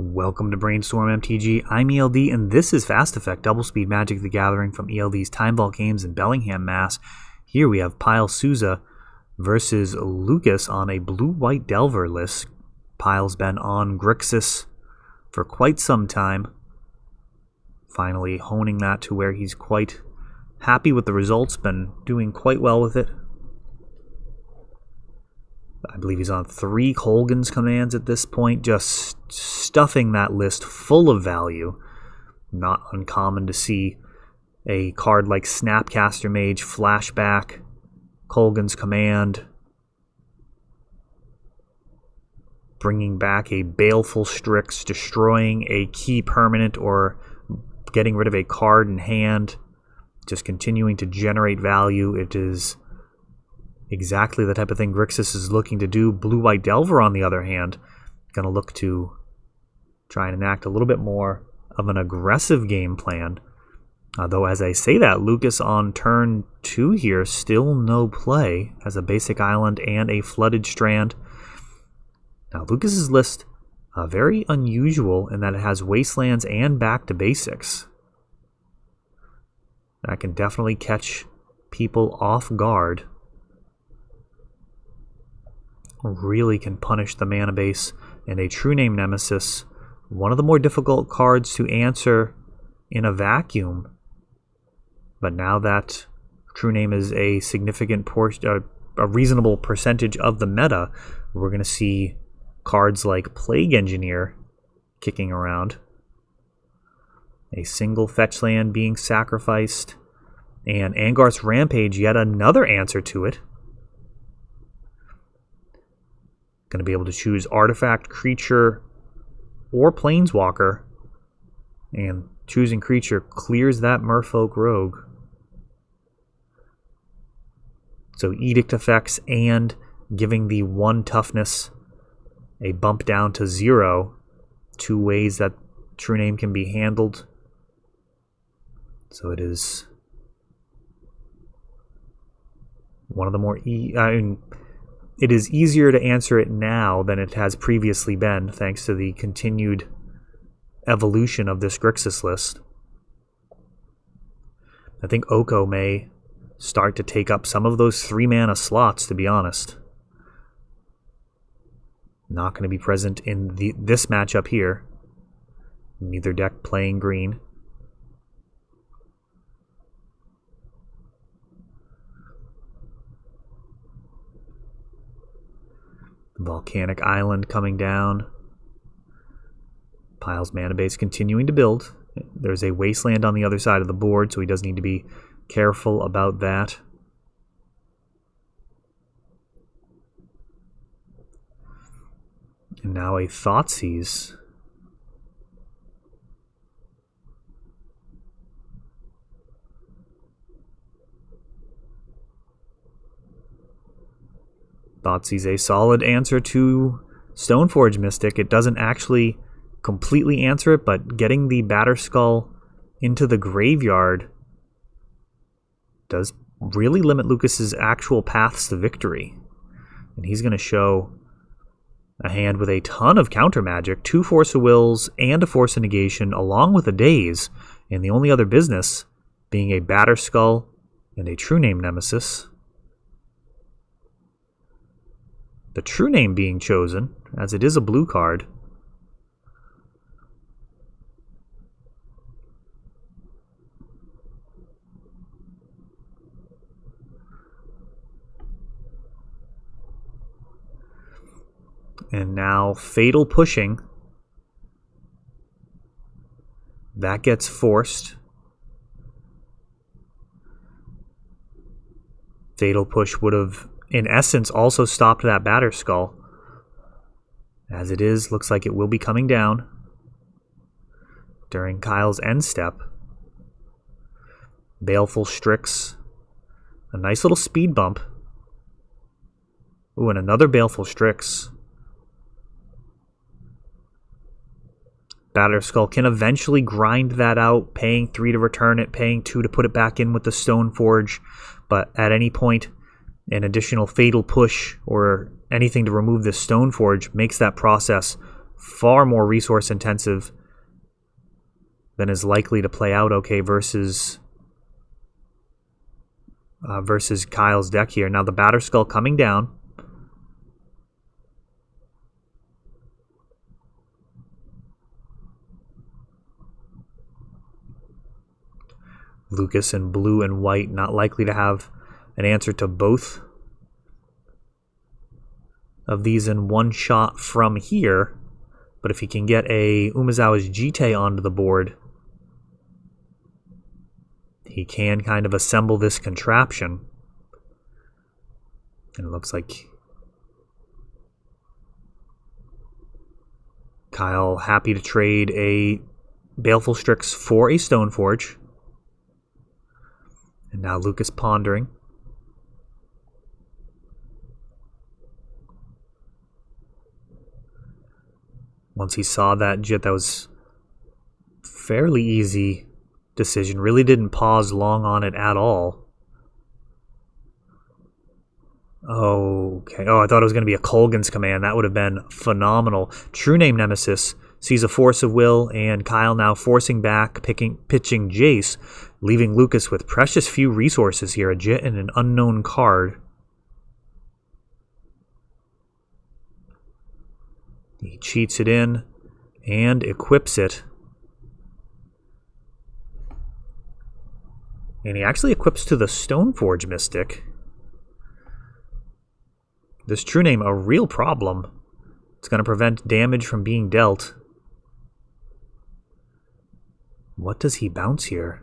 Welcome to Brainstorm MTG. I'm ELD, and this is Fast Effect Double Speed Magic the Gathering from ELD's Time Vault Games in Bellingham, Mass. Here we have Pyle Souza versus Lucas on a blue-white Delver list. Pyle's been on Grixis for quite some time, finally honing that to where he's quite happy with the results, been doing quite well with it. I believe he's on 3 Kolaghan's commands at this point, just stuffing that list full of value. Not uncommon to see a card like Snapcaster Mage, Flashback, Kolaghan's command, bringing back a Baleful Strix, destroying a key permanent or getting rid of a card in hand, just continuing to generate value. It is exactly the type of thing Grixis is looking to do. Blue-white Delver, on the other hand, going to look to try and enact a little bit more of an aggressive game plan. Though, as I say that, Lucas on turn 2 here, still no play, has a basic island and a flooded strand. Now, Lucas's list very unusual in that it has wastelands and back to basics. That can definitely catch people off guard. Really can punish the mana base, and a True Name Nemesis, one of the more difficult cards to answer in a vacuum. But now that True Name is a significant portion, a reasonable percentage of the meta, we're going to see cards like Plague Engineer kicking around. A single fetch land being sacrificed, and Angarth's Rampage, yet another answer to it. Going to be able to choose Artifact, Creature, or Planeswalker. And choosing Creature clears that Merfolk Rogue. So Edict effects and giving the 1 toughness a bump down to 0. 2 ways that True Name can be handled. So it is one of the more... It is easier to answer it now than it has previously been, thanks to the continued evolution of this Grixis list. I think Oko may start to take up some of those 3-mana slots, to be honest. Not going to be present in this matchup here. Neither deck playing green. Volcanic Island coming down. Pyle's mana base continuing to build. There's a wasteland on the other side of the board, so he does need to be careful about that. And now a Thoughtseize. Thoughtseize a solid answer to Stoneforge Mystic. It doesn't actually completely answer it, but getting the Batterskull into the graveyard does really limit Lucas's actual paths to victory. And he's going to show a hand with a ton of counter magic, 2 Force of Wills and a Force of Negation, along with a Daze, and the only other business being a Batterskull and a True Name Nemesis. The True Name being chosen, as it is a blue card. And now Fatal Pushing. That gets forced. Fatal Push would have, in essence, also stopped that Batterskull. As it is, looks like it will be coming down during Kyle's end step. Baleful Strix. A nice little speed bump. Ooh, and another Baleful Strix. Batterskull can eventually grind that out, paying 3 to return it, paying 2 to put it back in with the Stoneforge, but at any point, an additional Fatal Push or anything to remove this Stoneforge makes that process far more resource intensive than is likely to play out okay versus Kyle's deck here. Now the Batter Skull coming down. Lucas in blue and white, not likely to have an answer to both of these in one shot from here. But if he can get a Umezawa's Jite onto the board, he can kind of assemble this contraption. And it looks like Kyle happy to trade a Baleful Strix for a Stoneforge. And now Lucas pondering. Once he saw that Jit, that was fairly easy decision. Really didn't pause long on it at all. Okay. Oh, I thought it was going to be a Kolgan's command. That would have been phenomenal. True Name Nemesis sees a Force of Will, and Kyle now forcing back, pitching Jace, leaving Lucas with precious few resources here, a Jit and an unknown card. He cheats it in and equips it. And he actually equips to the Stoneforge Mystic. This True Name, a real problem. It's going to prevent damage from being dealt. What does he bounce here?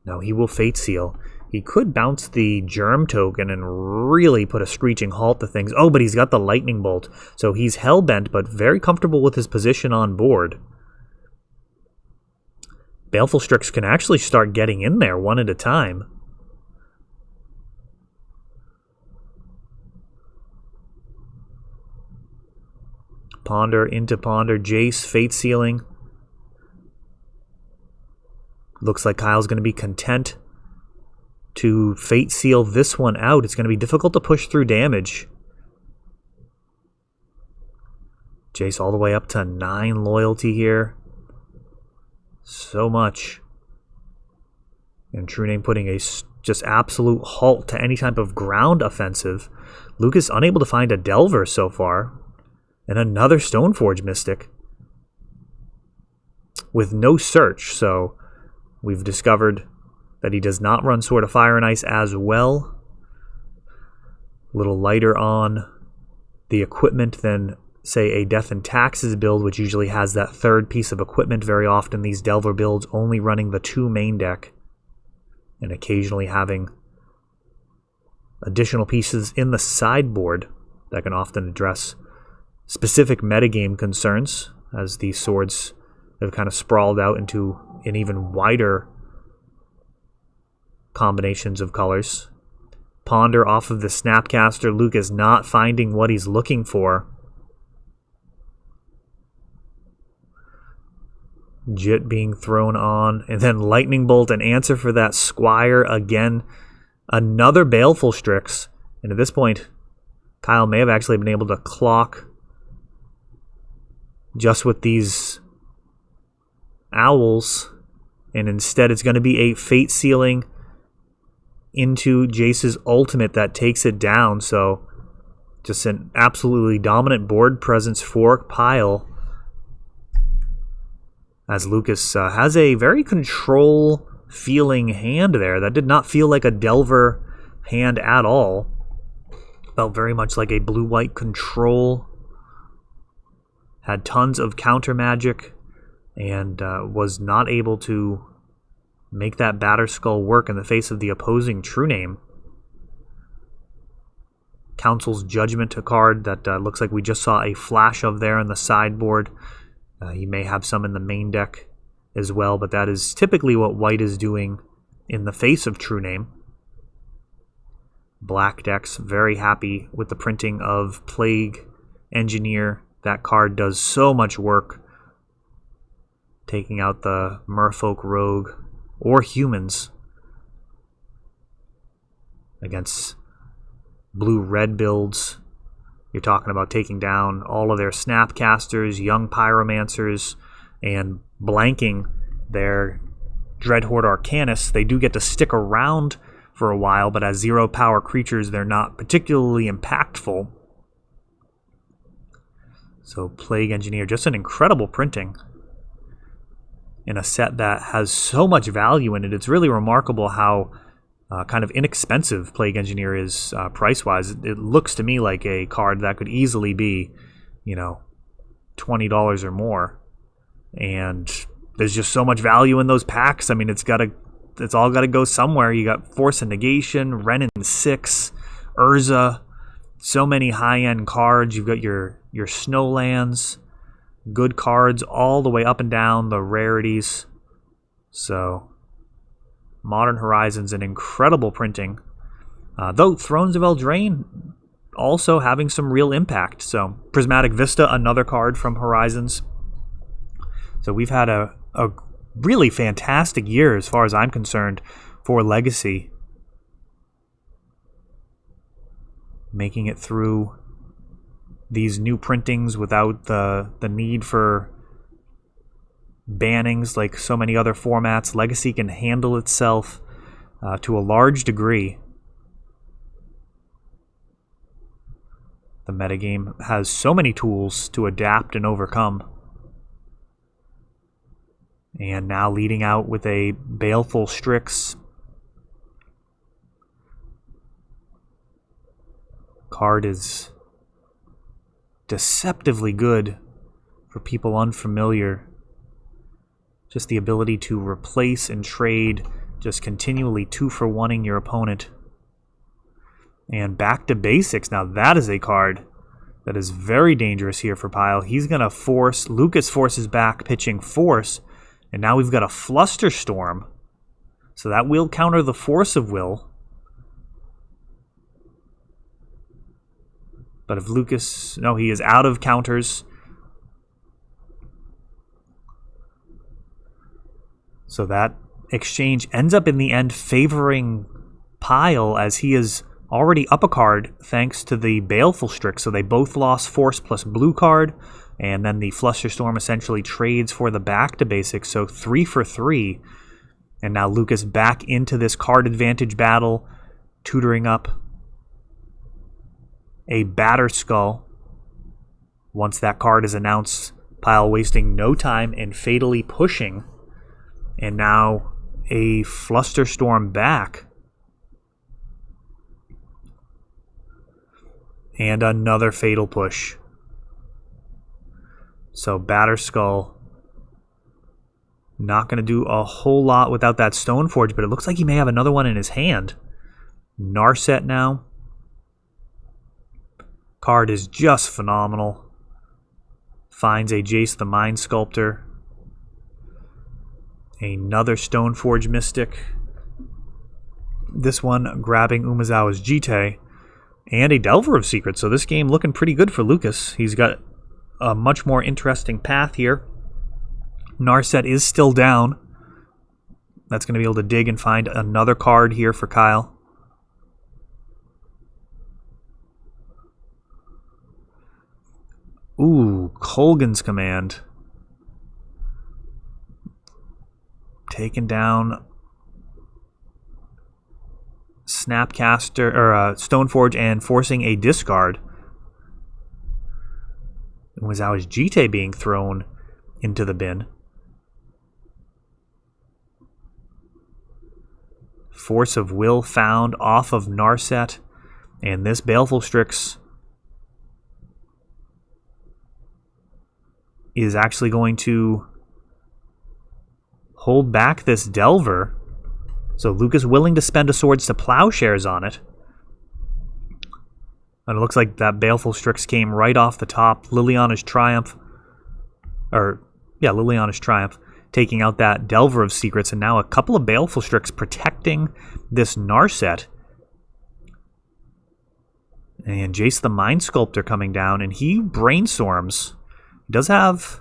No, he will Fate Seal. He could bounce the Germ token and really put a screeching halt to things. Oh, but he's got the Lightning Bolt. So he's hellbent, but very comfortable with his position on board. Baleful Strix can actually start getting in there one at a time. Ponder into Ponder. Jace, Fate Sealing. Looks like Kyle's going to be content to Fate Seal this one out. It's going to be difficult to push through damage. Jace all the way up to 9 loyalty here. So much. And True Name putting a just absolute halt to any type of ground offensive. Lucas unable to find a Delver so far. And another Stoneforge Mystic. With no search, so we've discovered that he does not run Sword of Fire and Ice as well. A little lighter on the equipment than, say, a Death and Taxes build, which usually has that third piece of equipment. Very often these Delver builds only running the 2 main deck, and occasionally having additional pieces in the sideboard that can often address specific metagame concerns, as these swords have kind of sprawled out into an even wider combinations of colors. Ponder off of the Snapcaster. Lucas not finding what he's looking for. Jit being thrown on, and then Lightning Bolt, an answer for that Squire again. Another Baleful Strix, and at this point Kyle may have actually been able to clock just with these owls, and instead it's going to be a Fate Sealing into Jace's ultimate that takes it down. So just an absolutely dominant board presence for Pyle, as Lucas has a very control feeling hand there. That did not feel like a Delver hand at all. Felt very much like a blue-white control. Had tons of counter magic, and was not able to make that Batter Skull work in the face of the opposing True Name. Council's Judgment, a card that looks like we just saw a flash of there in the sideboard. You may have some in the main deck as well, but that is typically what white is doing in the face of True Name. Black decks very happy with the printing of Plague Engineer. That card does so much work, taking out the Merfolk Rogue or humans against blue-red builds You're talking about taking down all of their Snapcasters, young Pyromancers, and blanking their Dreadhorde Arcanus. They do get to stick around for a while, but as 0 power creatures, they're not particularly impactful. So Plague Engineer, just an incredible printing in a set that has so much value in it. It's really remarkable how kind of inexpensive Plague Engineer is price-wise. It looks to me like a card that could easily be, $20 or more. And there's just so much value in those packs. I mean, it's all got to go somewhere. You got Force of Negation, Renin 6, Urza, so many high-end cards. You've got your Snowlands, good cards all the way up and down the rarities. So Modern Horizons, an incredible printing. Though Thrones of Eldraine also having some real impact. So Prismatic Vista, another card from Horizons. So we've had a really fantastic year as far as I'm concerned for Legacy. Making it through these new printings without the need for bannings like so many other formats. Legacy can handle itself to a large degree. The metagame has so many tools to adapt and overcome. And now leading out with a Baleful Strix. Card is deceptively good for people unfamiliar. Just the ability to replace and trade, just continually 2-for-1ing your opponent. And Back to Basics. Now that is a card that is very dangerous here for Pyle. He's going to force, Lucas forces back pitching Force, and now we've got a Flusterstorm. So that will counter the Force of Will. But if Lucas, no, he is out of counters. So that exchange ends up in the end favoring Pyle, as he is already up a card thanks to the Baleful Strix. So they both lost Force plus blue card, and then the Flusterstorm essentially trades for the Back to Basics. So 3 for 3. And now Lucas back into this card advantage battle, tutoring up a Batterskull. Once that card is announced, Pyle wasting no time and fatally pushing. And now a Flusterstorm back. And another fatal push. So Batterskull not going to do a whole lot without that Stoneforge, but it looks like he may have another one in his hand. Narset now. Card is just phenomenal. Finds a Jace the Mind Sculptor. Another Stoneforge Mystic. This one grabbing Umezawa's Jite. And a Delver of Secrets. So this game looking pretty good for Lucas. He's got a much more interesting path here. Narset is still down. That's going to be able to dig and find another card here for Kyle. Ooh, Kolgan's Command. Taking down Snapcaster or Stoneforge and forcing a discard. It was Umezawa's Jite being thrown into the bin. Force of Will found off of Narset, and this Baleful Strix is actually going to hold back this Delver. So Lucas willing to spend a Swords to Plowshares on it. And it looks like that Baleful Strix came right off the top. Liliana's Triumph. Liliana's Triumph. Taking out that Delver of Secrets. And now a couple of Baleful Strix protecting this Narset. And Jace the Mind Sculptor coming down. And he brainstorms. He does have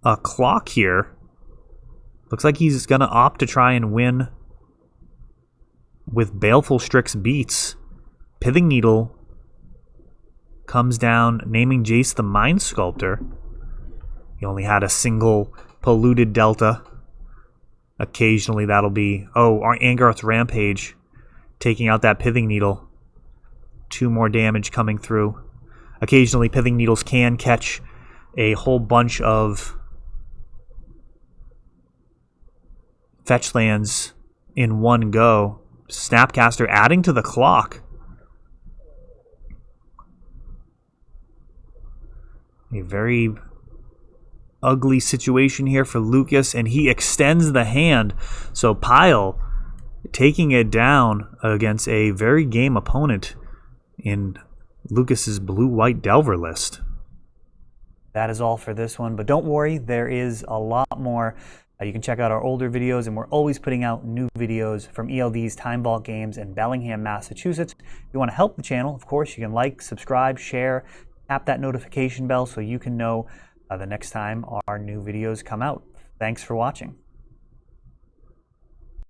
a clock here. Looks like he's going to opt to try and win with Baleful Strix beats. Pithing Needle comes down, naming Jace the Mind Sculptor. He only had a single polluted delta. Occasionally that'll be, Angarth's Rampage, taking out that Pithing Needle. 2 more damage coming through. Occasionally Pithing Needles can catch a whole bunch of fetch lands in one go. Snapcaster adding to the clock. A very ugly situation here for Lucas, and he extends the hand. So Pyle taking it down against a very game opponent in Lucas's blue-white Delver list. That is all for this one, but don't worry, there is a lot more. You can check out our older videos, and we're always putting out new videos from ELD's Time Vault Games in Bellingham, Massachusetts. If you want to help the channel, of course, you can like, subscribe, share, tap that notification bell so you can know the next time our new videos come out. Thanks for watching.